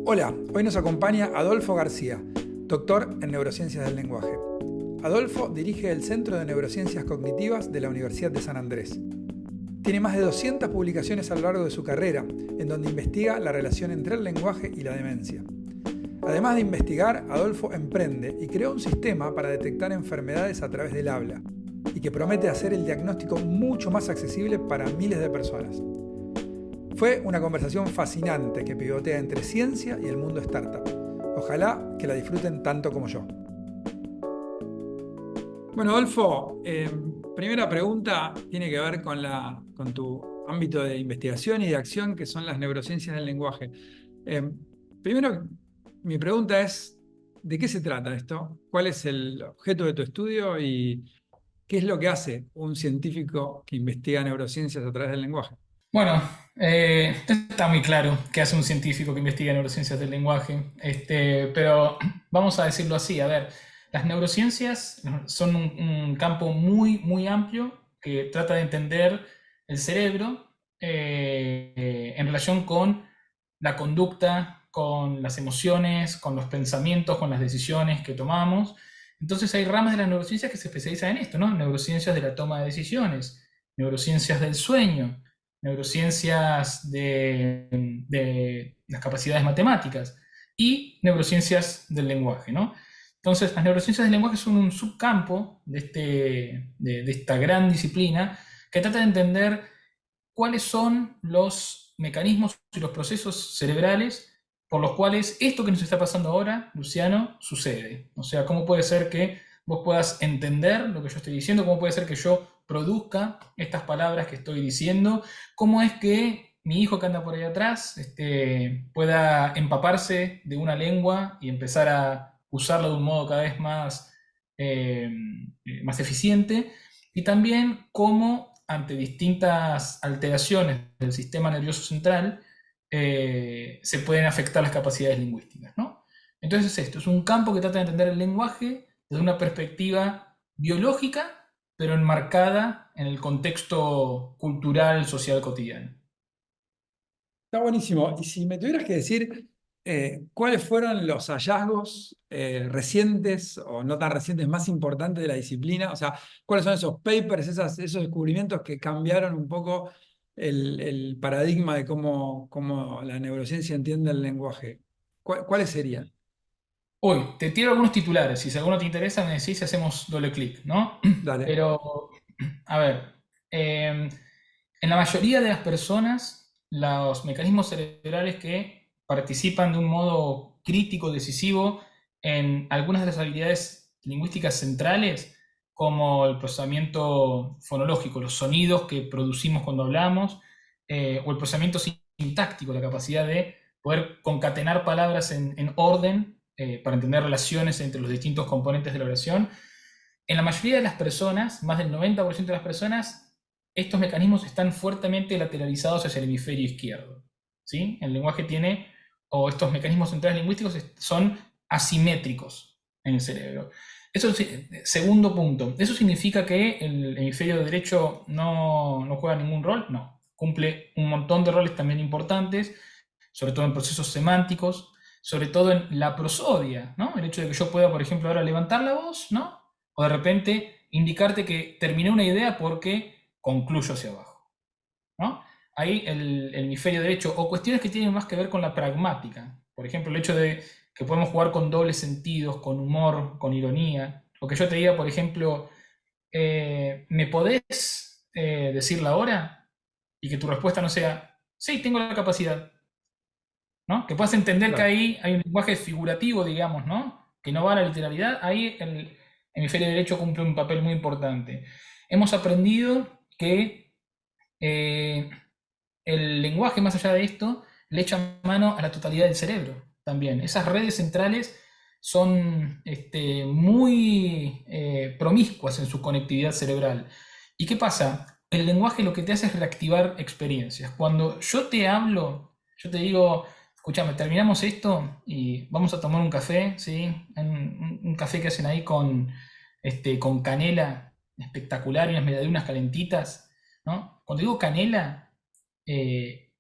Hola, hoy nos acompaña Adolfo García, doctor en Neurociencias del Lenguaje. Adolfo dirige el Centro de Neurociencias Cognitivas de la Universidad de San Andrés. Tiene más de 200 publicaciones a lo largo de su carrera, en donde investiga la relación entre el lenguaje y la demencia. Además de investigar, Adolfo emprende y creó un sistema para detectar enfermedades a través del habla, y que promete hacer el diagnóstico mucho más accesible para miles de personas. Fue una conversación fascinante que pivotea entre ciencia y el mundo startup. Ojalá que la disfruten tanto como yo. Bueno, Adolfo, primera pregunta tiene que ver con tu ámbito de investigación y de acción, que son las neurociencias del lenguaje. Eh, Primero, mi pregunta es, ¿de qué se trata esto? ¿Cuál es el objeto de tu estudio y qué es lo que hace un científico que investiga neurociencias a través del lenguaje? Bueno, está muy claro qué hace un científico que investiga neurociencias del lenguaje, pero vamos a decirlo así, a ver, las neurociencias son un campo muy, muy amplio que trata de entender el cerebro en relación con la conducta, con las emociones, con los pensamientos, con las decisiones que tomamos. Entonces hay ramas de las neurociencias que se especializan en esto, ¿no? Neurociencias de la toma de decisiones, neurociencias del sueño, neurociencias de las capacidades matemáticas y neurociencias del lenguaje, ¿no? Entonces, las neurociencias del lenguaje son un subcampo de esta gran disciplina que trata de entender cuáles son los mecanismos y los procesos cerebrales por los cuales esto que nos está pasando ahora, Luciano, sucede. O sea, cómo puede ser que vos puedas entender lo que yo estoy diciendo, cómo puede ser que yo produzca estas palabras que estoy diciendo, cómo es que mi hijo que anda por ahí atrás pueda empaparse de una lengua y empezar a usarla de un modo cada vez eh, más eficiente, y también cómo ante distintas alteraciones del sistema nervioso central se pueden afectar las capacidades lingüísticas, ¿no? Entonces esto es un campo que trata de entender el lenguaje desde una perspectiva biológica, pero enmarcada en el contexto cultural, social cotidiano. Está buenísimo. Y si me tuvieras que decir cuáles fueron los hallazgos recientes o no tan recientes más importantes de la disciplina, o sea, cuáles son esos papers, esos descubrimientos que cambiaron un poco el paradigma de cómo la neurociencia entiende el lenguaje. ¿Cuáles serían? Hoy te tiro algunos titulares, y si alguno te interesa me decís si hacemos doble clic, ¿no? Dale. Pero, a ver, en la mayoría de las personas, los mecanismos cerebrales que participan de un modo crítico, decisivo, en algunas de las habilidades lingüísticas centrales, como el procesamiento fonológico, los sonidos que producimos cuando hablamos, o el procesamiento sintáctico, la capacidad de poder concatenar palabras en orden para entender relaciones entre los distintos componentes de la oración. En la mayoría de las personas, más del 90% de las personas, estos mecanismos están fuertemente lateralizados hacia el hemisferio izquierdo. ¿Sí? El lenguaje tiene, o estos mecanismos centrales lingüísticos son asimétricos en el cerebro. Eso es segundo punto. ¿Eso significa que el hemisferio derecho no juega ningún rol? No. Cumple un montón de roles también importantes, sobre todo en procesos semánticos, sobre todo en la prosodia, ¿no? El hecho de que yo pueda, por ejemplo, ahora levantar la voz, ¿no? O de repente indicarte que terminé una idea porque concluyo hacia abajo, ¿no? Ahí el hemisferio derecho, o cuestiones que tienen más que ver con la pragmática, por ejemplo, el hecho de que podemos jugar con dobles sentidos, con humor, con ironía, o que yo te diga, por ejemplo, ¿me podés decir la hora? Y que tu respuesta no sea, sí, tengo la capacidad, ¿no? Que puedas entender que Claro. ahí hay un lenguaje figurativo, digamos, ¿no? Que no va a la literalidad, ahí el hemisferio derecho cumple un papel muy importante. Hemos aprendido que eh, el lenguaje, más allá de esto, le echa mano a la totalidad del cerebro también. Esas redes centrales son muy promiscuas en su conectividad cerebral. ¿Y qué pasa? El lenguaje lo que te hace es reactivar experiencias. Cuando yo te hablo, yo te digo, escúchame, terminamos esto y vamos a tomar un café, ¿sí? Un café que hacen ahí con canela espectacular y unas medialunas calentitas, ¿no? Cuando digo canela, eh,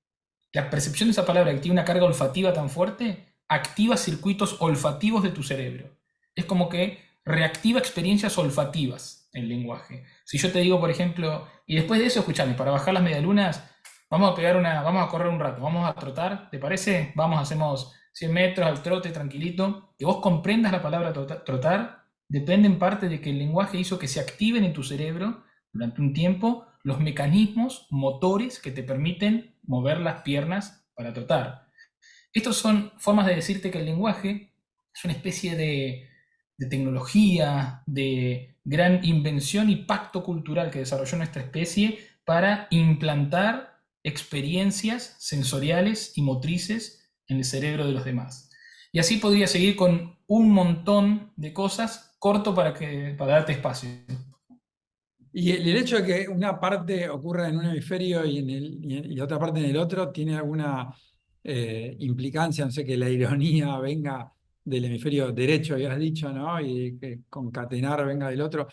la percepción de esa palabra que tiene una carga olfativa tan fuerte activa circuitos olfativos de tu cerebro. Es como que reactiva experiencias olfativas el lenguaje. Si yo te digo, por ejemplo, y después de eso, escuchame, para bajar las medialunas, vamos a correr un rato, vamos a trotar, ¿te parece? Hacemos 100 metros al trote, tranquilito. Que vos comprendas la palabra trotar, depende en parte de que el lenguaje hizo que se activen en tu cerebro durante un tiempo los mecanismos motores que te permiten mover las piernas para trotar. Estas son formas de decirte que el lenguaje es una especie de tecnología, de gran invención y pacto cultural que desarrolló nuestra especie para implantar experiencias sensoriales y motrices en el cerebro de los demás. Y así podría seguir con un montón de cosas, corto para darte espacio. Y el hecho de que una parte ocurra en un hemisferio y otra parte en el otro, ¿tiene alguna implicancia? No sé, que la ironía venga del hemisferio derecho, habías dicho, ¿no? Y que concatenar venga del otro.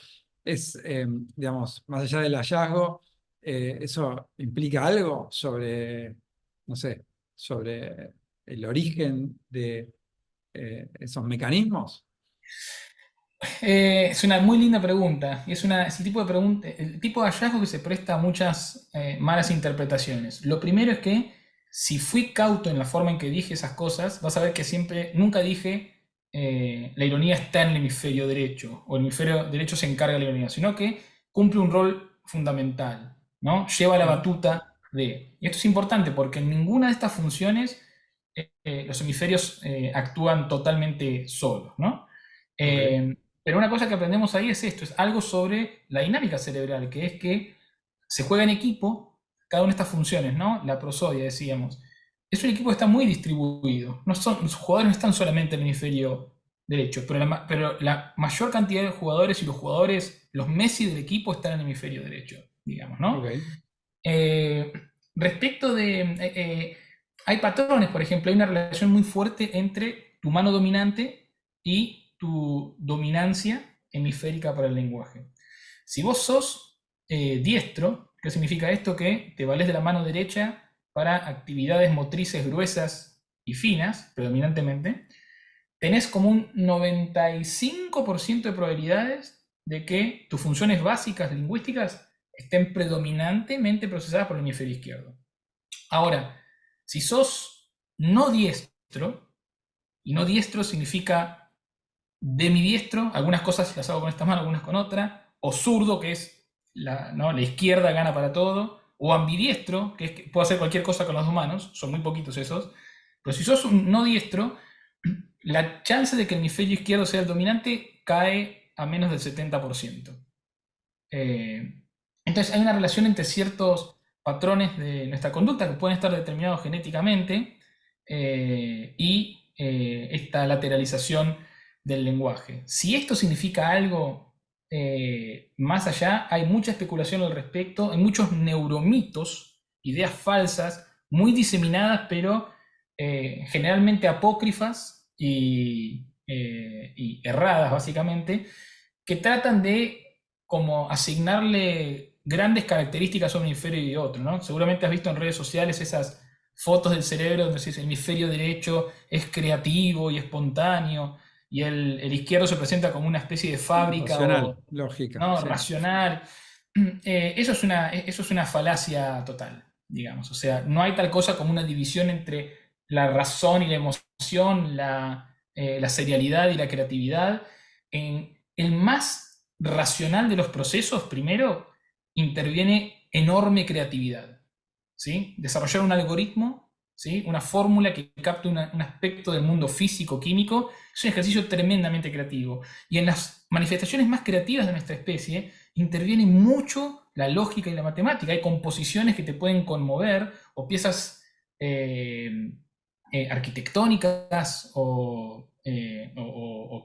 Digamos, más allá del hallazgo, ¿eso implica algo sobre, no sé, sobre el origen de esos mecanismos? Es una muy linda pregunta. Y es el tipo de hallazgo que se presta a muchas malas interpretaciones. Lo primero es que, si fui cauto en la forma en que dije esas cosas, vas a ver que nunca dije la ironía está en el hemisferio derecho, o el hemisferio derecho se encarga de la ironía, sino que cumple un rol fundamental, ¿no? Lleva la batuta de. Y esto es importante porque en ninguna de estas funciones los hemisferios actúan totalmente solos, ¿no? Ok. Pero una cosa que aprendemos ahí es esto, es algo sobre la dinámica cerebral, que es que se juega en equipo cada una de estas funciones, ¿no? La prosodia, decíamos. Es un equipo que está muy distribuido. Los jugadores no están solamente en el hemisferio derecho, pero la mayor cantidad de jugadores y los Messi del equipo están en el hemisferio derecho, digamos, ¿no? Ok. Eh, respecto de... hay patrones, por ejemplo, hay una relación muy fuerte entre tu mano dominante y tu dominancia hemisférica para el lenguaje. Si vos sos diestro, ¿qué significa esto? Que te valés de la mano derecha para actividades motrices gruesas y finas, predominantemente, tenés como un 95% de probabilidades de que tus funciones básicas lingüísticas estén predominantemente procesadas por el hemisferio izquierdo. Ahora, si sos no diestro, y no diestro significa demidiestro, algunas cosas las hago con esta mano, algunas con otra, o zurdo, que es ¿no? la izquierda gana para todo, o ambidiestro, que es que puedo hacer cualquier cosa con las dos manos, son muy poquitos esos, pero si sos un no diestro, la chance de que el hemisferio izquierdo sea el dominante cae a menos del 70%. Entonces hay una relación entre ciertos patrones de nuestra conducta que pueden estar determinados genéticamente y esta lateralización del lenguaje. Si esto significa algo más allá, hay mucha especulación al respecto, hay muchos neuromitos, ideas falsas, muy diseminadas, pero generalmente apócrifas y erradas, básicamente, que tratan de como asignarle grandes características a un hemisferio y otro, ¿no? Seguramente has visto en redes sociales esas fotos del cerebro donde el hemisferio derecho es creativo y espontáneo y el izquierdo se presenta como una especie de fábrica Racional, lógica, ¿no? sí. racional. Eso es una falacia total, digamos. O sea, no hay tal cosa como una división entre la razón y la emoción, la serialidad y la creatividad. En el más racional de los procesos, primero, interviene enorme creatividad. ¿Sí? Desarrollar un algoritmo, ¿sí? Una fórmula que capte un aspecto del mundo físico-químico, es un ejercicio tremendamente creativo. Y en las manifestaciones más creativas de nuestra especie interviene mucho la lógica y la matemática. Hay composiciones que te pueden conmover, o piezas arquitectónicas o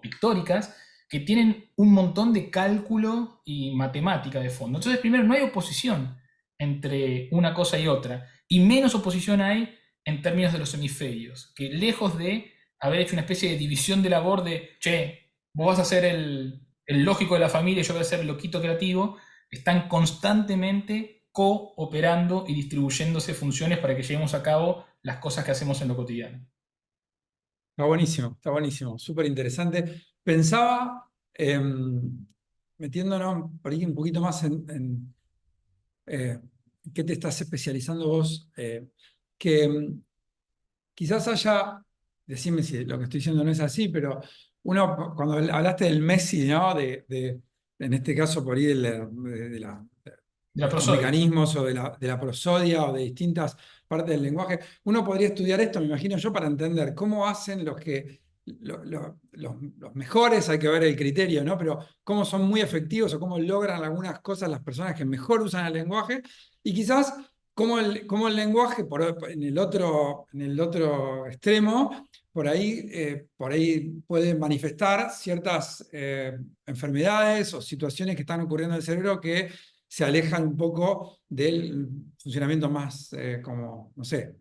pictóricas que tienen un montón de cálculo y matemática de fondo. Entonces, primero, no hay oposición entre una cosa y otra, y menos oposición hay en términos de los hemisferios, que lejos de haber hecho una especie de división de labor de, che, vos vas a ser el lógico de la familia y yo voy a ser el loquito creativo, están constantemente cooperando y distribuyéndose funciones para que llevemos a cabo las cosas que hacemos en lo cotidiano. Está buenísimo, súper interesante. Pensaba, metiéndonos por ahí un poquito más en, eh, qué te estás especializando vos, que quizás haya, decime si lo que estoy diciendo no es así, pero uno, cuando hablaste del Messi, ¿no? En este caso por ahí De de la estos prosodia. mecanismos o de la prosodia o de distintas partes del lenguaje, uno podría estudiar esto, me imagino yo, para entender cómo hacen los mejores, hay que ver el criterio, ¿no? Pero cómo son muy efectivos o cómo logran algunas cosas las personas que mejor usan el lenguaje y quizás cómo el lenguaje, en el otro extremo, por ahí puede manifestar ciertas enfermedades o situaciones que están ocurriendo en el cerebro que se alejan un poco del funcionamiento más, como, no sé,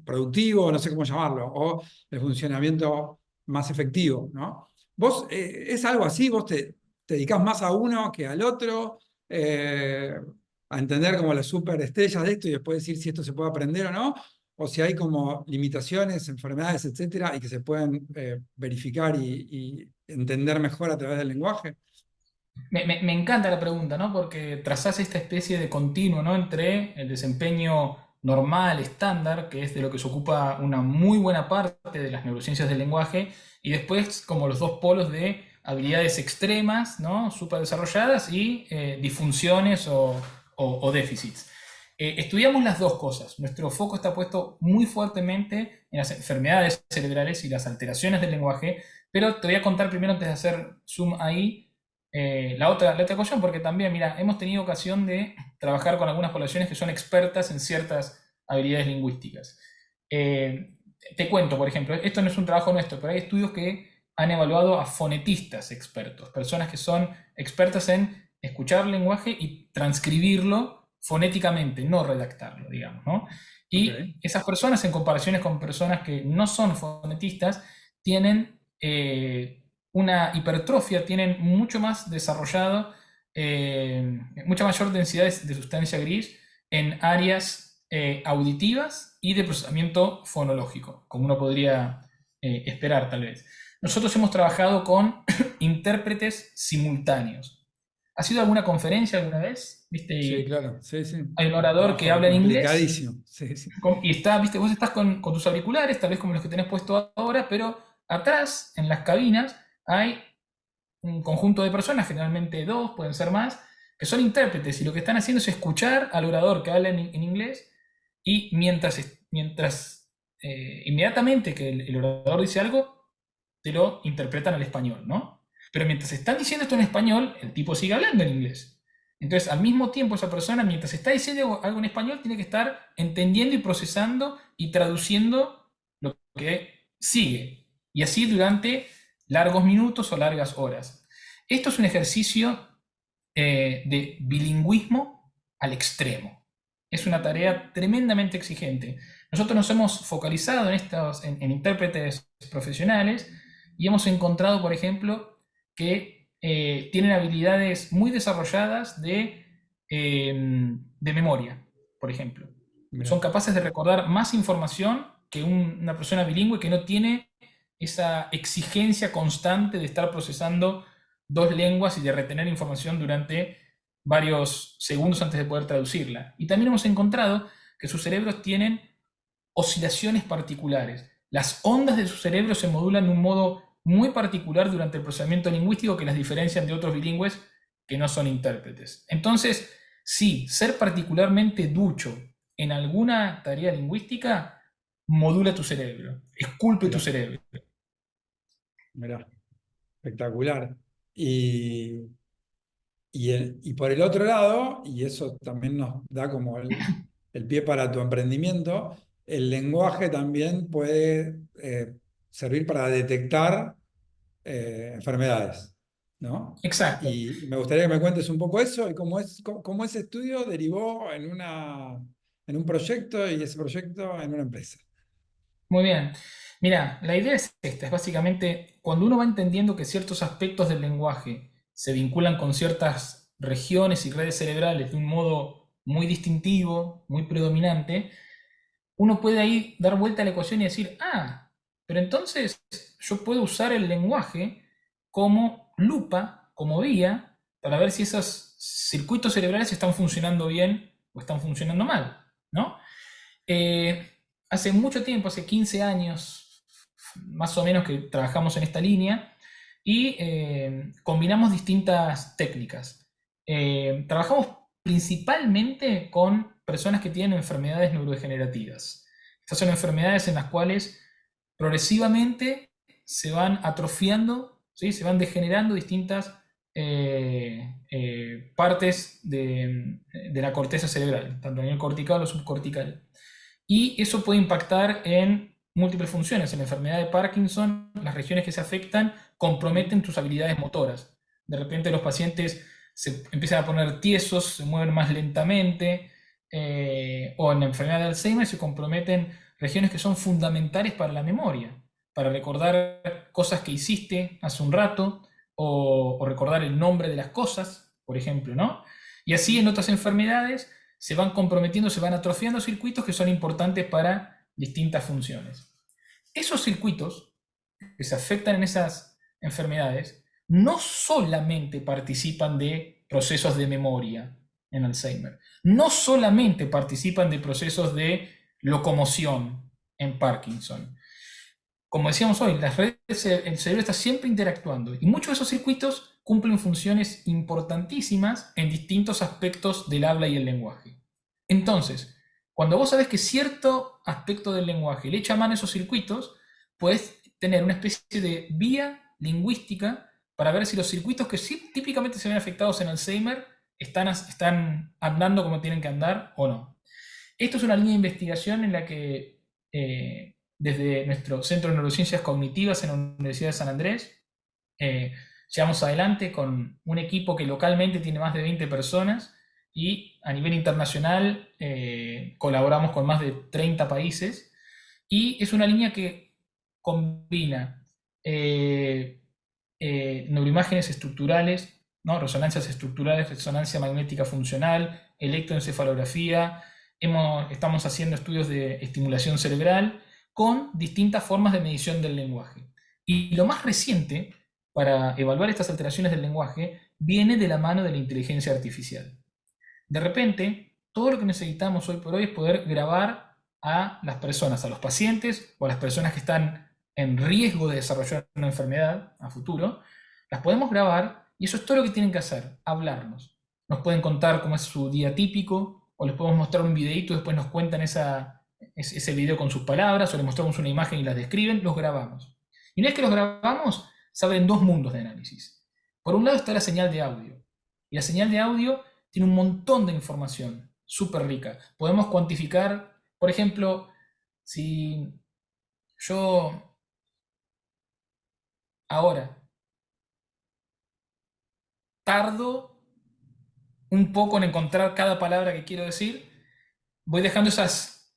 productivo, no sé cómo llamarlo, o el funcionamiento más efectivo, ¿no? Vos, ¿es algo así? ¿Vos te dedicás más a uno que al otro? A entender como las superestrellas de esto y después decir si esto se puede aprender o no, o si hay como limitaciones, enfermedades, etcétera, y que se pueden verificar y entender mejor a través del lenguaje. Me encanta la pregunta, ¿no? Porque trazás esta especie de continuo, ¿no? Entre el desempeño normal, estándar, que es de lo que se ocupa una muy buena parte de las neurociencias del lenguaje, y después como los dos polos de habilidades extremas, ¿no? Súper desarrolladas y disfunciones o déficits. Estudiamos las dos cosas. Nuestro foco está puesto muy fuertemente en las enfermedades cerebrales y las alteraciones del lenguaje, pero te voy a contar primero, antes de hacer zoom ahí, la otra cuestión, porque también, mira, hemos tenido ocasión de trabajar con algunas poblaciones que son expertas en ciertas habilidades lingüísticas. Te cuento, por ejemplo, esto no es un trabajo nuestro, pero hay estudios que han evaluado a fonetistas expertos, personas que son expertas en escuchar el lenguaje y transcribirlo fonéticamente, no redactarlo, digamos, ¿no? Ok, Y esas personas, en comparaciones con personas que no son fonetistas, tienen una hipertrofia, tienen mucho más desarrollado, mucha mayor densidad de sustancia gris en áreas auditivas y de procesamiento fonológico, como uno podría esperar tal vez. Nosotros hemos trabajado con intérpretes simultáneos. ¿Has ido a alguna conferencia alguna vez? ¿Viste? sí, Y claro, sí, sí. hay un orador que Trabajo habla en inglés complicadísimo, sí, sí. y está, ¿viste? Vos estás con tus auriculares, tal vez como los que tenés puesto ahora, pero atrás, en las cabinas, hay un conjunto de personas, generalmente dos, pueden ser más, que son intérpretes y lo que están haciendo es escuchar al orador que habla en inglés y inmediatamente que el orador dice algo, te lo interpretan al español, ¿no? Pero mientras están diciendo esto en español, el tipo sigue hablando en inglés. Entonces, al mismo tiempo, esa persona, mientras está diciendo algo en español, tiene que estar entendiendo y procesando y traduciendo lo que sigue. Y así durante largos minutos o largas horas. Esto es un ejercicio de bilingüismo al extremo. Es una tarea tremendamente exigente. Nosotros nos hemos focalizado en intérpretes profesionales y hemos encontrado, por ejemplo, que tienen habilidades muy desarrolladas de memoria, por ejemplo. Son Mira, capaces de recordar más información que una persona bilingüe que no tiene esa exigencia constante de estar procesando dos lenguas y de retener información durante varios segundos antes de poder traducirla. Y también hemos encontrado que sus cerebros tienen oscilaciones particulares. Las ondas de su cerebro se modulan de un modo muy particular durante el procesamiento lingüístico que las diferencian de otros bilingües que no son intérpretes. Entonces, sí, ser particularmente ducho en alguna tarea lingüística modula tu cerebro, esculpe tu mira, cerebro. mira, espectacular. Y, y por el otro lado, y eso también nos da como el pie para tu emprendimiento, el lenguaje también puede servir para detectar enfermedades, ¿no? Exacto. Y me gustaría que me cuentes un poco eso y cómo ese estudio derivó en un proyecto y ese proyecto en una empresa. Muy bien. Mira, la idea es esta, es básicamente cuando uno va entendiendo que ciertos aspectos del lenguaje se vinculan con ciertas regiones y redes cerebrales de un modo muy distintivo, muy predominante, uno puede ahí dar vuelta a la ecuación y decir, ah, Pero entonces yo puedo usar el lenguaje como lupa, como guía, para ver si esos circuitos cerebrales están funcionando bien o están funcionando mal, ¿no? Hace mucho tiempo, hace 15 años, más o menos, que trabajamos en esta línea y combinamos distintas técnicas. Trabajamos principalmente con personas que tienen enfermedades neurodegenerativas. Estas son enfermedades en las cuales progresivamente se van atrofiando, ¿sí? Se van degenerando distintas partes de la corteza cerebral, tanto a nivel cortical o subcortical. Y eso puede impactar en múltiples funciones. En la enfermedad de Parkinson, las regiones que se afectan comprometen tus habilidades motoras. De repente los pacientes se empiezan a poner tiesos, se mueven más lentamente, o en la enfermedad de Alzheimer se comprometen regiones que son fundamentales para la memoria, para recordar cosas que hiciste hace un rato, o recordar el nombre de las cosas, por ejemplo, ¿no? Y así en otras enfermedades se van comprometiendo, se van atrofiando circuitos que son importantes para distintas funciones. Esos circuitos que se afectan en esas enfermedades no solamente participan de procesos de memoria en Alzheimer, no solamente participan de procesos de locomoción en Parkinson. Como decíamos hoy, las redes, el cerebro está siempre interactuando y muchos de esos circuitos cumplen funciones importantísimas en distintos aspectos del habla y el lenguaje. Entonces, cuando vos sabés que cierto aspecto del lenguaje le echa mano a esos circuitos, puedes tener una especie de vía lingüística para ver si los circuitos que sí, típicamente se ven afectados en Alzheimer están andando como tienen que andar o no. Esto es una línea de investigación en la que desde nuestro Centro de Neurociencias Cognitivas en la Universidad de San Andrés llevamos adelante con un equipo que localmente tiene más de 20 personas y a nivel internacional colaboramos con más de 30 países, y es una línea que combina neuroimágenes estructurales, ¿no? Resonancias estructurales, resonancia magnética funcional, electroencefalografía. Estamos haciendo estudios de estimulación cerebral con distintas formas de medición del lenguaje. Y lo más reciente para evaluar estas alteraciones del lenguaje viene de la mano de la inteligencia artificial. De repente, todo lo que necesitamos hoy por hoy es poder grabar a las personas, a los pacientes o a las personas que están en riesgo de desarrollar una enfermedad a futuro. Las podemos grabar y eso es todo lo que tienen que hacer, hablarnos. Nos pueden contar cómo es su día típico, o les podemos mostrar un videito y después nos cuentan ese video con sus palabras, o les mostramos una imagen y las describen, los grabamos. Y una vez que los grabamos, se abren dos mundos de análisis. Por un lado está la señal de audio, y la señal de audio tiene un montón de información súper rica. Podemos cuantificar, por ejemplo, si yo ahora tardo un poco en encontrar cada palabra que quiero decir, voy dejando esas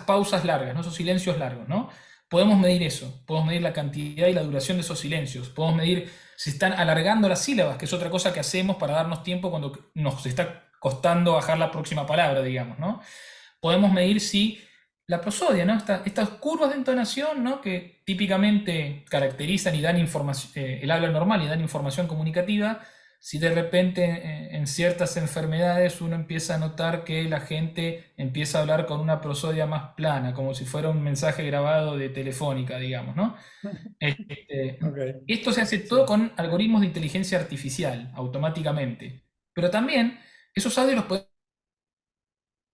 pausas largas, ¿no? Esos silencios largos, ¿no? Podemos medir eso, podemos medir la cantidad y la duración de esos silencios, podemos medir si están alargando las sílabas, que es otra cosa que hacemos para darnos tiempo cuando nos está costando bajar la próxima palabra, digamos, ¿no? Podemos medir si la prosodia, ¿no? Estas curvas de entonación, ¿no? Que típicamente caracterizan y dan información, el habla normal y dan información comunicativa, si de repente en ciertas enfermedades uno empieza a notar que la gente empieza a hablar con una prosodia más plana, como si fuera un mensaje grabado de Telefónica, digamos, ¿no? Okay. Esto se hace todo con algoritmos de inteligencia artificial, automáticamente. Pero también esos audios los puedes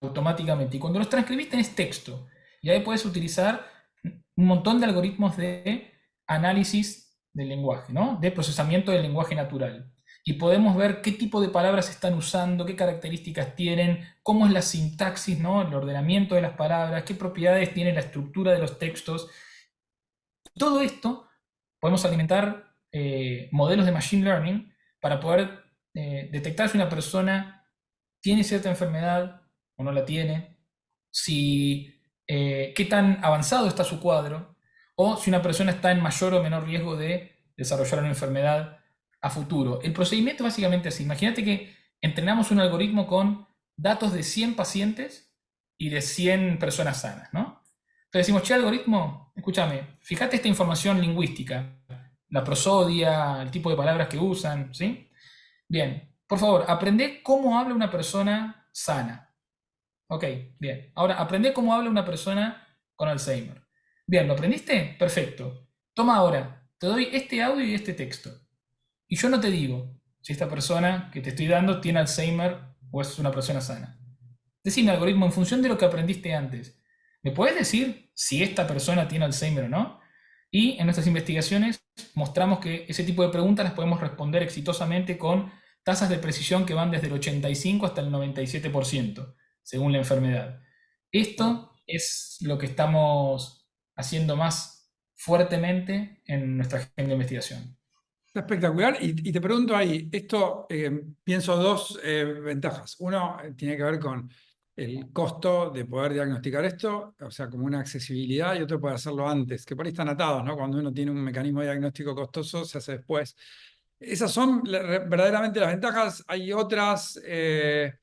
automáticamente. Y cuando los transcribís tenés texto. Y ahí puedes utilizar un montón de algoritmos de análisis del lenguaje, ¿no? De procesamiento del lenguaje natural. Y podemos ver qué tipo de palabras están usando, qué características tienen, cómo es la sintaxis, ¿no? El ordenamiento de las palabras, qué propiedades tiene la estructura de los textos. Todo esto podemos alimentar modelos de machine learning para poder detectar si una persona tiene cierta enfermedad o no la tiene, si, qué tan avanzado está su cuadro, o si una persona está en mayor o menor riesgo de desarrollar una enfermedad a futuro. El procedimiento es básicamente así. Imagínate que entrenamos un algoritmo con datos de 100 pacientes y de 100 personas sanas, ¿no? Entonces decimos, che, algoritmo, escúchame, fíjate esta información lingüística, la prosodia, el tipo de palabras que usan, ¿sí? Bien, por favor, aprende cómo habla una persona sana. Ok, bien. Ahora, aprende cómo habla una persona con Alzheimer. Bien, ¿lo aprendiste? Perfecto. Toma ahora, te doy este audio y este texto. Y yo no te digo si esta persona que te estoy dando tiene Alzheimer o es una persona sana. Decime, algoritmo, en función de lo que aprendiste antes, ¿me puedes decir si esta persona tiene Alzheimer o no? Y en nuestras investigaciones mostramos que ese tipo de preguntas las podemos responder exitosamente con tasas de precisión que van desde el 85 hasta el 97%, según la enfermedad. Esto es lo que estamos haciendo más fuertemente en nuestra agenda de investigación. Espectacular. Y te pregunto ahí, esto pienso dos ventajas. Uno tiene que ver con el costo de poder diagnosticar esto, o sea, como una accesibilidad, y otro puede hacerlo antes, que por ahí están atados, ¿no? Cuando uno tiene un mecanismo de diagnóstico costoso, se hace después. Esas son verdaderamente las ventajas. Hay otras. Eh,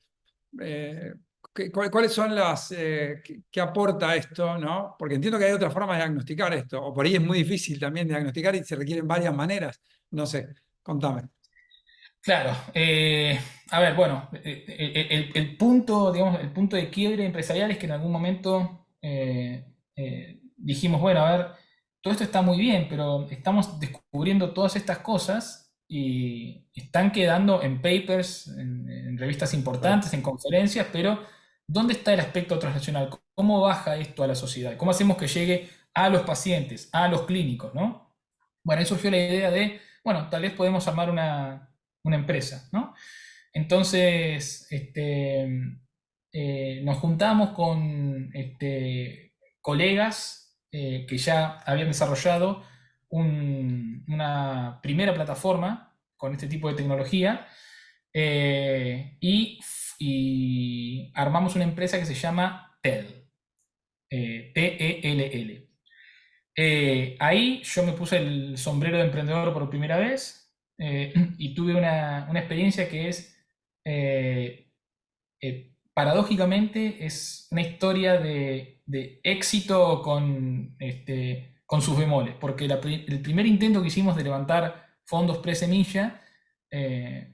¿Cuáles son las que aporta esto, ¿no? Porque entiendo que hay otras formas de diagnosticar esto, o por ahí es muy difícil también diagnosticar y se requieren varias maneras. No sé, contame. Claro, a ver, bueno, el punto, digamos, el punto de quiebre empresarial es que en algún momento dijimos, bueno, a ver, todo esto está muy bien, pero estamos descubriendo todas estas cosas y están quedando en papers, en revistas importantes, en conferencias, pero ¿dónde está el aspecto transnacional? ¿Cómo baja esto a la sociedad? ¿Cómo hacemos que llegue a los pacientes, a los clínicos, ¿no? Bueno, ahí surgió la idea de, bueno, tal vez podemos armar una empresa, ¿no? Entonces, nos juntamos con colegas que ya habían desarrollado una primera plataforma con este tipo de tecnología y armamos una empresa que se llama TELL, TELL. Ahí yo me puse el sombrero de emprendedor por primera vez y tuve una experiencia que es, paradójicamente, es una historia de éxito con sus bemoles, porque el primer intento que hicimos de levantar fondos pre-semilla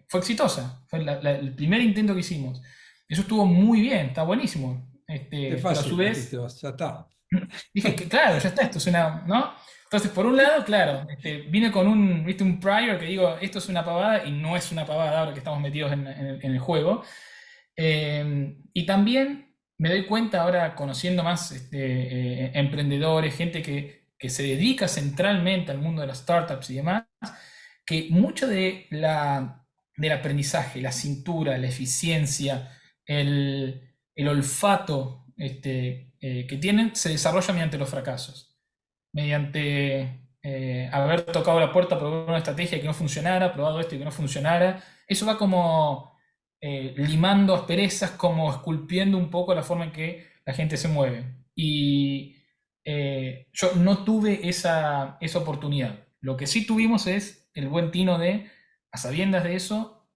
fue exitosa, fue el primer intento que hicimos. Eso estuvo muy bien, está buenísimo, Qué pero a su fácil, dijiste vez... vos, ya está. Dije que claro, ya está, esto es una, ¿no? Entonces, por un lado, claro, vine con ¿viste? Un prior que digo, esto es una pavada y no es una pavada ahora que estamos metidos en el juego. Y también me doy cuenta ahora, conociendo más emprendedores, gente que se dedica centralmente al mundo de las startups y demás, que mucho del aprendizaje, la cintura, la eficiencia, el olfato que tienen, se desarrolla mediante los fracasos. Mediante haber tocado la puerta, probar una estrategia que no funcionara, probado esto y que no funcionara. Eso va como limando asperezas, como esculpiendo un poco la forma en que la gente se mueve. Y yo no tuve esa oportunidad. Lo que sí tuvimos es el buen tino de, a sabiendas de eso,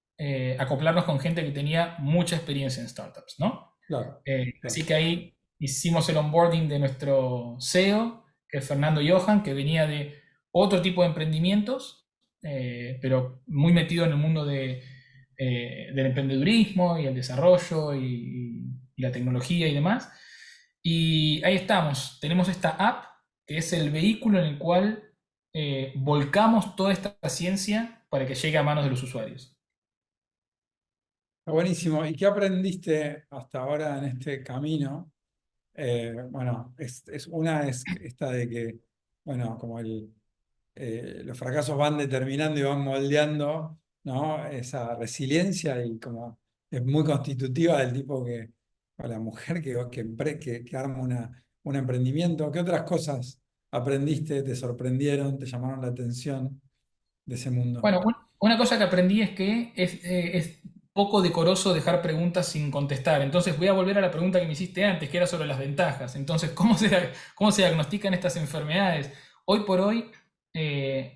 acoplarnos con gente que tenía mucha experiencia en startups, ¿no? Claro, Así claro. que ahí hicimos el onboarding de nuestro CEO, que es Fernando Johan, que venía de otro tipo de emprendimientos, pero muy metido en el mundo del emprendedurismo y el desarrollo y la tecnología y demás. Y ahí estamos, tenemos esta app, que es el vehículo en el cual volcamos toda esta ciencia para que llegue a manos de los usuarios. Está buenísimo. ¿Y qué aprendiste hasta ahora en este camino? Bueno, una es esta de que, bueno, como los fracasos van determinando y van moldeando, ¿no? Esa resiliencia y como es muy constitutiva del tipo que, o la mujer que arma un emprendimiento. ¿Qué otras cosas aprendiste, te sorprendieron, te llamaron la atención de ese mundo? Bueno, una cosa que aprendí es que es poco decoroso dejar preguntas sin contestar. Entonces voy a volver a la pregunta que me hiciste antes, que era sobre las ventajas. Entonces, ¿cómo se diagnostican estas enfermedades? Hoy por hoy,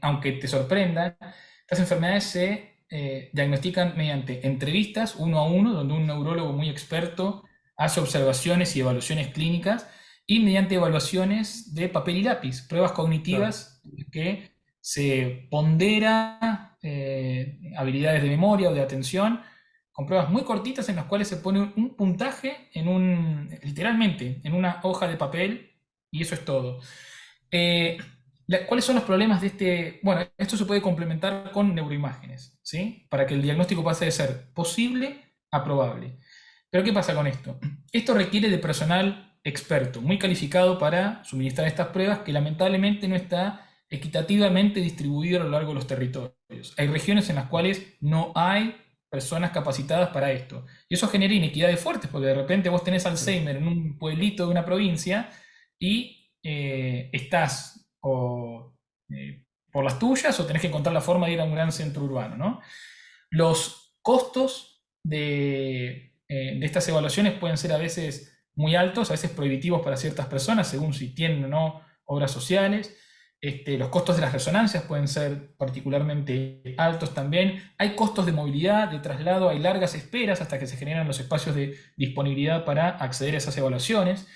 aunque te sorprendan, estas enfermedades se diagnostican mediante entrevistas uno a uno, donde un neurólogo muy experto hace observaciones y evaluaciones clínicas y mediante evaluaciones de papel y lápiz, pruebas Claro. cognitivas que se pondera habilidades de memoria o de atención con pruebas muy cortitas en las cuales se pone un puntaje literalmente, en una hoja de papel y eso es todo. Eh, ¿Cuáles son los problemas de este? Bueno, esto se puede complementar con neuroimágenes, ¿sí? Para que el diagnóstico pase de ser posible a probable. Pero ¿qué pasa con esto? Esto requiere de personal experto, muy calificado para suministrar estas pruebas, que lamentablemente no está equitativamente distribuido a lo largo de los territorios. Hay regiones en las cuales no hay personas capacitadas para esto. Y eso genera inequidades fuertes, porque de repente vos tenés Sí. Alzheimer en un pueblito de una provincia y estás por las tuyas o tenés que encontrar la forma de ir a un gran centro urbano, ¿no? Los costos de estas evaluaciones pueden ser a veces muy altos, a veces prohibitivos para ciertas personas, según si tienen o no obras sociales. Los costos de las resonancias pueden ser particularmente altos también. Hay costos de movilidad, de traslado, hay largas esperas hasta que se generan los espacios de disponibilidad para acceder a esas evaluaciones.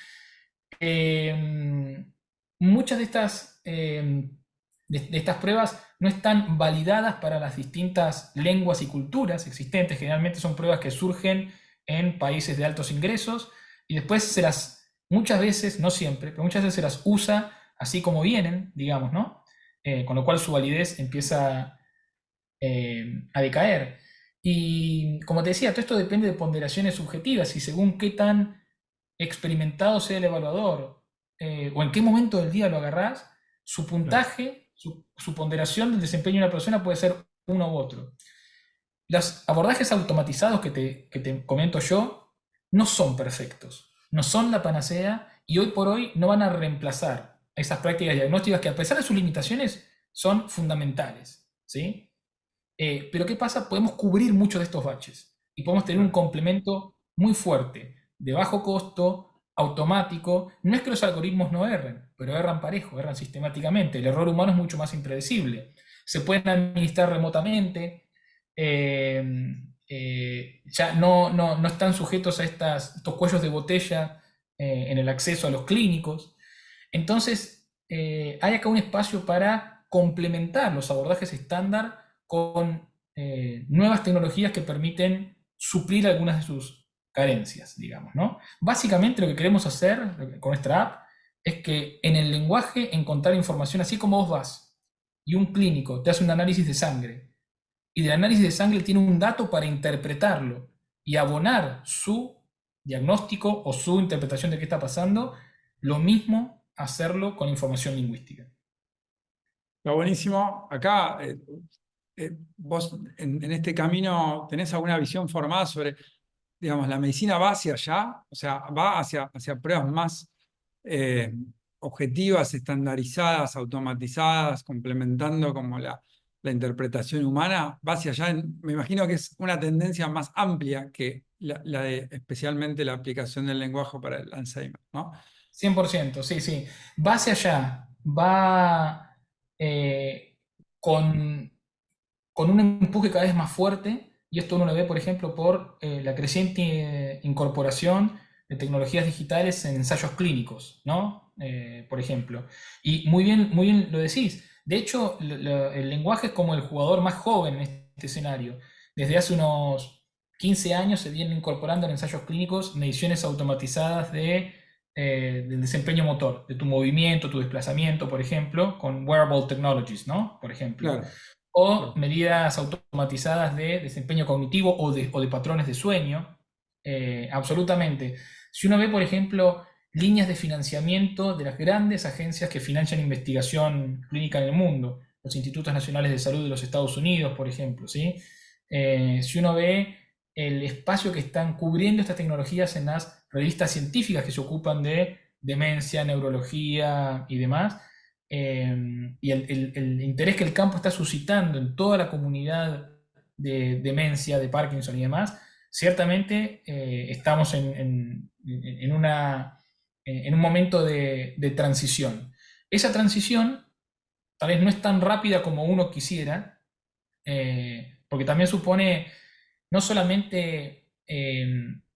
Eh, Muchas de estas pruebas no están validadas para las distintas lenguas y culturas existentes. Generalmente son pruebas que surgen en países de altos ingresos y después muchas veces, no siempre, pero muchas veces se las usa así como vienen, digamos, ¿no? Con lo cual su validez empieza a decaer. Y como te decía, todo esto depende de ponderaciones subjetivas y según qué tan experimentado sea el evaluador o en qué momento del día lo agarrás, su Claro. puntaje, su ponderación del desempeño de una persona puede ser uno u otro. Los abordajes automatizados que te comento yo no son perfectos, no son la panacea y hoy por hoy no van a reemplazar esas prácticas diagnósticas que a pesar de sus limitaciones son fundamentales, ¿sí? Pero ¿qué pasa? Podemos cubrir muchos de estos baches y podemos tener un Claro. complemento muy fuerte, de bajo costo, automático. No es que los algoritmos no erren, pero erran parejo, erran sistemáticamente. El error humano es mucho más impredecible. Se pueden administrar remotamente, eh, ya no están sujetos a estos cuellos de botella en el acceso a los clínicos. Entonces, hay acá un espacio para complementar los abordajes estándar con nuevas tecnologías que permiten suplir algunas de sus carencias, digamos, ¿no? Básicamente lo que queremos hacer con nuestra app es que en el lenguaje encontrar información, así como vos vas y un clínico te hace un análisis de sangre y del análisis de sangre tiene un dato para interpretarlo y abonar su diagnóstico o su interpretación de qué está pasando, lo mismo hacerlo con información lingüística. Está buenísimo. Acá, vos en este camino tenés alguna visión formada sobre, digamos, la medicina va hacia allá, o sea, va hacia pruebas más eh, objetivas, estandarizadas, automatizadas, complementando como la interpretación humana, va hacia allá. Me imagino que es una tendencia más amplia que la de especialmente la aplicación del lenguaje para el Alzheimer, ¿no? 100%, sí, sí. Va hacia allá, va eh, con, con un empuje cada vez más fuerte, y esto uno lo ve, por ejemplo, por la creciente incorporación de tecnologías digitales en ensayos clínicos, ¿no? Por ejemplo. Y muy bien lo decís. De hecho, el lenguaje es como el jugador más joven en este escenario. Desde hace unos 15 años se vienen incorporando en ensayos clínicos mediciones automatizadas del desempeño motor, de tu movimiento, tu desplazamiento, por ejemplo, con wearable technologies, ¿no? Por ejemplo Claro, o claro. medidas automatizadas de desempeño cognitivo o de patrones de sueño. Absolutamente. Si uno ve, por ejemplo, líneas de financiamiento de las grandes agencias que financian investigación clínica en el mundo, los Institutos Nacionales de Salud de los Estados Unidos, por ejemplo, ¿sí? Si uno ve el espacio que están cubriendo estas tecnologías en las revistas científicas que se ocupan de demencia, neurología y demás, y el interés que el campo está suscitando en toda la comunidad de demencia, de Parkinson y demás, ciertamente estamos en un momento de transición. Esa transición tal vez no es tan rápida como uno quisiera, porque también supone no solamente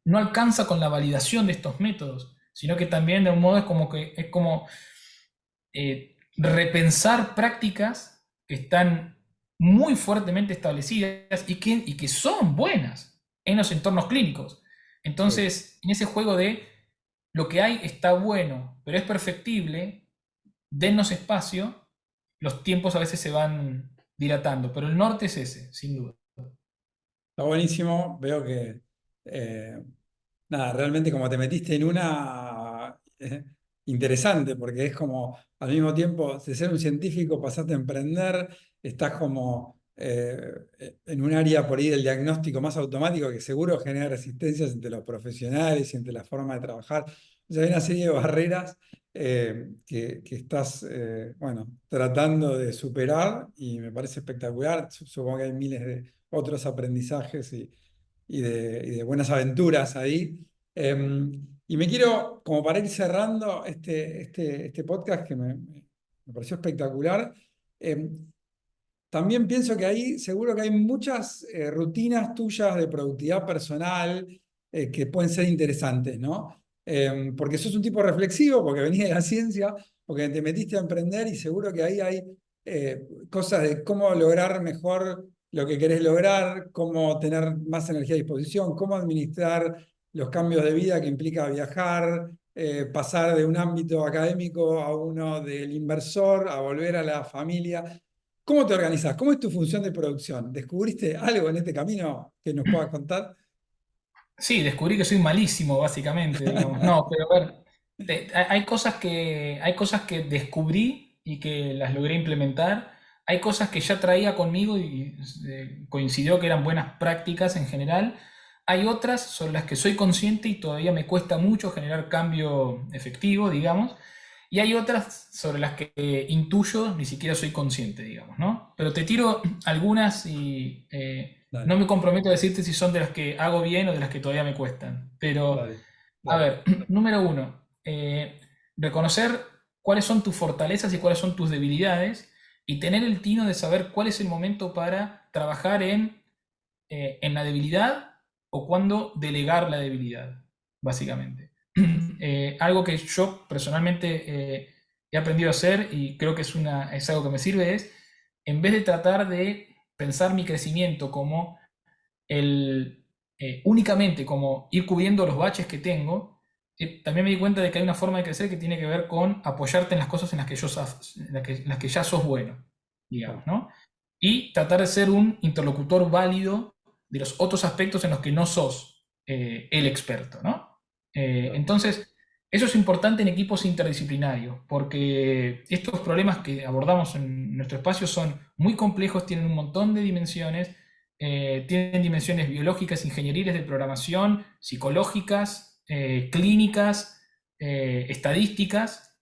no alcanza con la validación de estos métodos, sino que también de un modo es como repensar prácticas que están muy fuertemente establecidas y que son buenas en los entornos clínicos. Sí. Entonces, en ese juego de lo que hay está bueno, pero es perfectible, dennos espacio, los tiempos a veces se van dilatando, pero el norte es ese, sin duda. Está buenísimo. Veo que, eh, nada, realmente como te metiste en una interesante, porque es como al mismo tiempo de ser un científico, pasaste a emprender, estás como en un área por ahí del diagnóstico más automático que seguro genera resistencias entre los profesionales y entre la forma de trabajar. O sea, hay una serie de barreras que estás, bueno, tratando de superar y me parece espectacular. Supongo que hay miles de otros aprendizajes y de buenas aventuras ahí. Y me quiero, como para ir cerrando este podcast que me pareció espectacular, también pienso que ahí seguro que hay muchas rutinas tuyas de productividad personal que pueden ser interesantes, ¿no? Porque sos un tipo reflexivo, porque venís de la ciencia, porque te metiste a emprender y seguro que ahí hay cosas de cómo lograr mejor lo que querés lograr, cómo tener más energía a disposición, cómo administrar los cambios de vida que implica viajar, pasar de un ámbito académico a uno del inversor, a volver a la familia. ¿Cómo te organizas? ¿Cómo es tu función de producción? ¿Descubriste algo en este camino que nos puedas contar? Sí, descubrí que soy malísimo, básicamente, digamos. No, pero a ver, hay cosas que descubrí y que las logré implementar. Hay cosas que ya traía conmigo y coincidió que eran buenas prácticas en general. Hay otras sobre las que soy consciente y todavía me cuesta mucho generar cambio efectivo, digamos. Y hay otras sobre las que intuyo, ni siquiera soy consciente, digamos, ¿no? Pero te tiro algunas y no Dale, me comprometo a decirte si son de las que hago bien o de las que todavía me cuestan. Pero, dale, a dale. ver, número uno, reconocer cuáles son tus fortalezas y cuáles son tus debilidades y tener el tino de saber cuál es el momento para trabajar en la debilidad o cuándo delegar la debilidad, básicamente. Algo que yo personalmente he aprendido a hacer y creo que es algo que me sirve es, en vez de tratar de pensar mi crecimiento como únicamente como ir cubriendo los baches que tengo, también me di cuenta de que hay una forma de crecer que tiene que ver con apoyarte en las cosas en las que, en las que ya sos bueno, digamos, ¿no? Y tratar de ser un interlocutor válido de los otros aspectos en los que no sos el experto, ¿no? Claro. Entonces, eso es importante en equipos interdisciplinarios, porque estos problemas que abordamos en nuestro espacio son muy complejos, tienen un montón de dimensiones, tienen dimensiones biológicas, ingenieriles de programación, psicológicas, clínicas, estadísticas,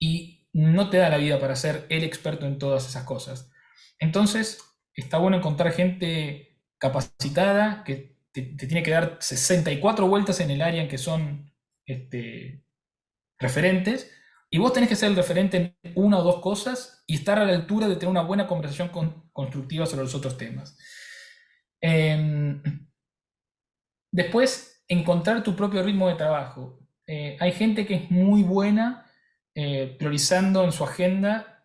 y no te da la vida para ser el experto en todas esas cosas. Entonces, está bueno encontrar gente capacitada que te tiene que dar 64 vueltas en el área en que son referentes, y vos tenés que ser el referente en una o dos cosas y estar a la altura de tener una buena conversación constructiva sobre los otros temas. Eh, Después, encontrar tu propio ritmo de trabajo. Hay gente que es muy buena priorizando en su agenda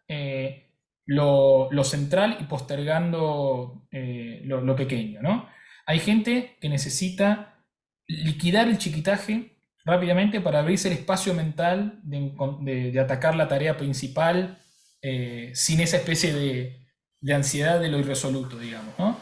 lo central y postergando lo pequeño, ¿no? Hay gente que necesita liquidar el chiquitaje rápidamente para abrirse el espacio mental de atacar la tarea principal sin esa especie de ansiedad de lo irresoluto, digamos, ¿no?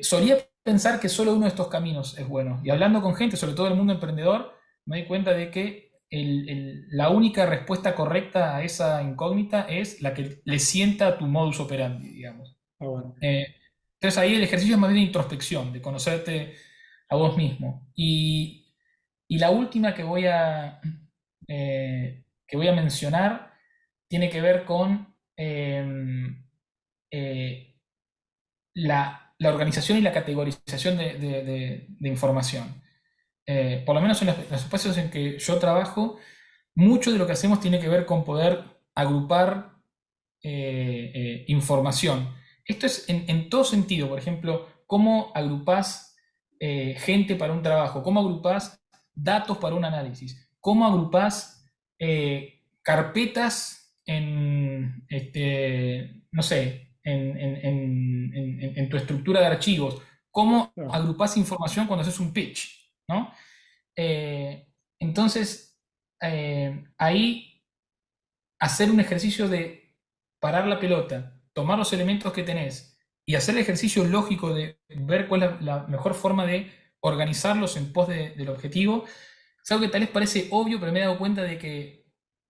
Solía pensar que solo uno de estos caminos es bueno. Y hablando con gente, sobre todo el mundo emprendedor, me di cuenta de que la única respuesta correcta a esa incógnita es la que le sienta a tu modus operandi, digamos. Ah, bueno. Eh, entonces ahí el ejercicio es más bien de introspección, de conocerte a vos mismo. Y la última que voy a mencionar tiene que ver con eh, la organización y la categorización de información. Por lo menos en los espacios en que yo trabajo, mucho de lo que hacemos tiene que ver con poder agrupar información. Esto es en todo sentido, por ejemplo, cómo agrupás gente para un trabajo, cómo agrupás datos para un análisis. cómo agrupás carpetas en, no sé, en tu estructura de archivos, cómo Claro. agrupás información cuando haces un pitch, ¿no? Entonces, ahí hacer un ejercicio de parar la pelota, tomar los elementos que tenés y hacer el ejercicio lógico de ver cuál es la mejor forma de organizarlos en pos del objetivo, es algo que tal vez parece obvio, pero me he dado cuenta de que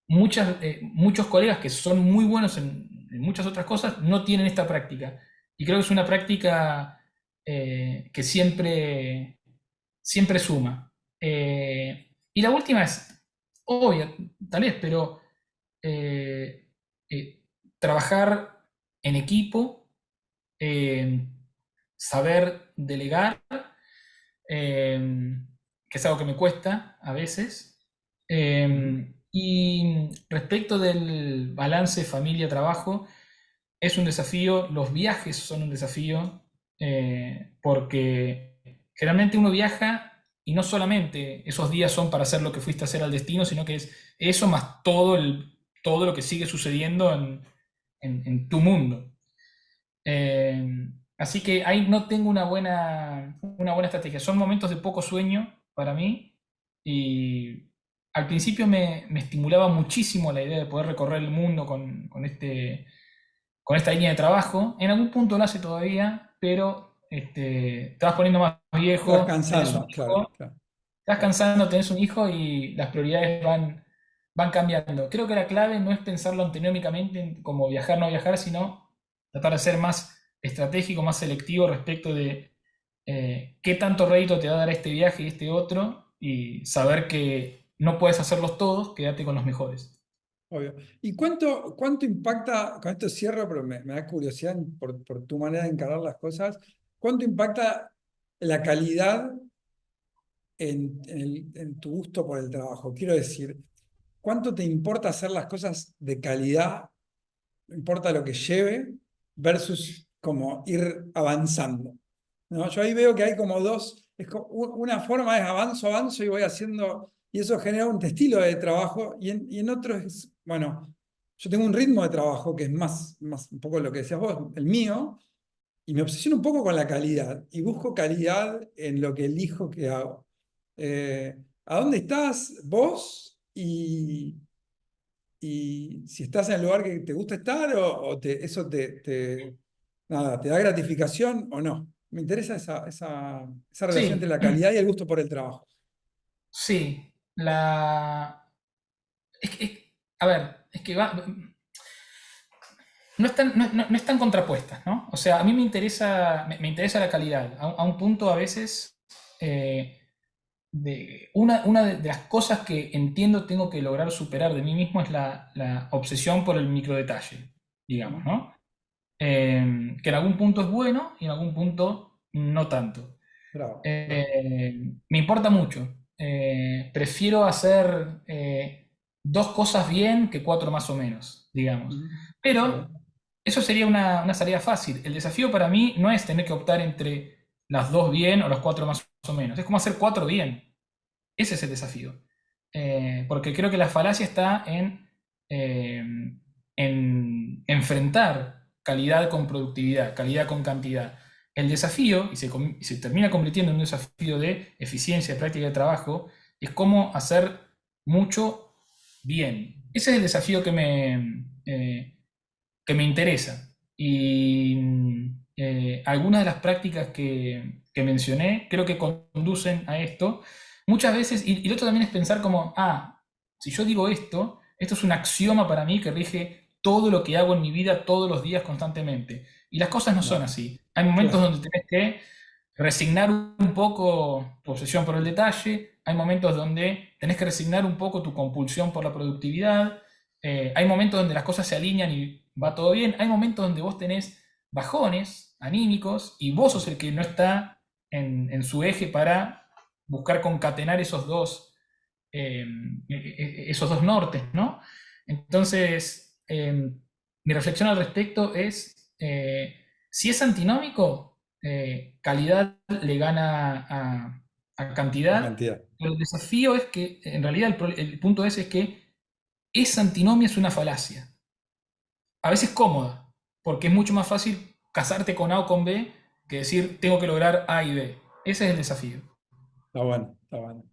muchos colegas que son muy buenos en muchas otras cosas no tienen esta práctica. Y creo que es una práctica que siempre suma. Y la última es obvia, tal vez, pero eh, trabajar en equipo, eh, saber delegar, que es algo que me cuesta a veces. Ujú. Y respecto del balance familia-trabajo, es un desafío, los viajes son un desafío, porque generalmente uno viaja y no solamente esos días son para hacer lo que fuiste a hacer al destino, sino que es eso más todo lo que sigue sucediendo en tu mundo. Eh, Así que ahí no tengo una buena estrategia. Son momentos de poco sueño para mí y al principio me estimulaba muchísimo la idea de poder recorrer el mundo con esta línea de trabajo. En algún punto lo hace todavía, pero te vas poniendo más Te vas viejo, tenés un cansando, claro, hijo, claro, te vas claro. cansando, tenés un hijo y las prioridades van cambiando. Creo que la clave no es pensarlo antinómicamente en como viajar, no viajar, sino tratar de ser más estratégico, más selectivo respecto de qué tanto rédito te va a dar este viaje y este otro, y saber que no puedes hacerlos todos, quédate con los mejores. Obvio. ¿Y cuánto impacta, con esto cierro, pero me da curiosidad por tu manera de encarar las cosas, cuánto impacta la calidad en tu gusto por el trabajo? Quiero decir, ¿cuánto te importa hacer las cosas de calidad, no importa lo que lleve, versus como ir avanzando? ¿No? Yo ahí veo que hay como dos, una forma es avanzo y voy haciendo, y eso genera un estilo de trabajo, y en otro es, bueno, yo tengo un ritmo de trabajo que es más un poco lo que decías vos, el mío, y me obsesiono un poco con la calidad, y busco calidad en lo que elijo que hago. ¿A dónde estás vos? Y si estás en el lugar que te gusta estar eso nada, te da gratificación o no. Me interesa esa relación entre Sí, la calidad y el gusto por el trabajo. sí. A ver, es que no están contrapuestas, ¿no? O sea, a mí me interesa la calidad, a un punto a veces, una de las cosas que entiendo tengo que lograr superar de mí mismo es la obsesión por el microdetalle, digamos, ¿Mm? ¿no? Que en algún punto es bueno y en algún punto no tanto. Bravo, bravo. Me importa mucho. Prefiero hacer dos cosas bien que cuatro más o menos, digamos. ¿Mm? Pero Bien. eso sería una salida fácil. El desafío para mí no es tener que optar entre las dos bien o las cuatro más o menos. Es como hacer cuatro bien. Ese es el desafío. Porque creo que la falacia está eh, en enfrentar calidad con productividad, calidad con cantidad. El desafío, y se termina convirtiendo en un desafío de eficiencia, práctica de trabajo, es cómo hacer mucho bien. Ese es el desafío que me interesa. Y algunas de las prácticas que mencioné creo que conducen a esto. Muchas veces, y lo otro también es pensar como, si yo digo esto es un axioma para mí que rige todo lo que hago en mi vida todos los días constantemente. Y las cosas no son No, así. Hay momentos claro. donde tenés que resignar un poco tu obsesión por el detalle, hay momentos donde tenés que resignar un poco tu compulsión por la productividad, hay momentos donde las cosas se alinean y va todo bien, hay momentos donde vos tenés bajones anímicos y vos sos el que no está en su eje para buscar concatenar eh, esos dos nortes, ¿no? Entonces, mi reflexión al respecto es, si es antinómico, calidad le gana a La cantidad, cantidad. Pero el desafío es que, en realidad, el punto es que esa antinomia es una falacia. A veces cómoda, porque es mucho más fácil casarte con A o con B que decir tengo que lograr A y B. Ese es el desafío. Está bueno, está bueno.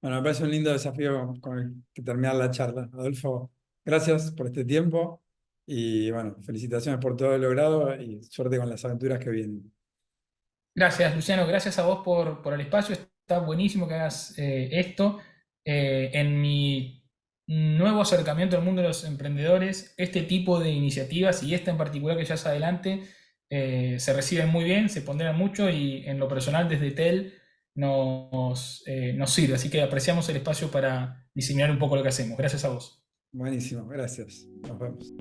Bueno, me parece un lindo desafío con el que terminar la charla. Adolfo, gracias por este tiempo y bueno, felicitaciones por todo lo logrado y suerte con las aventuras que vienen. Gracias, Luciano. Gracias a vos por el espacio. Está buenísimo que hagas esto. En mi nuevo acercamiento al mundo de los emprendedores, este tipo de iniciativas y esta en particular que ya es adelante, se reciben muy bien, se ponderan mucho y en lo personal desde TEL nos sirve. Así que apreciamos el espacio para diseñar un poco lo que hacemos. Gracias a vos. Buenísimo, gracias. Nos vemos.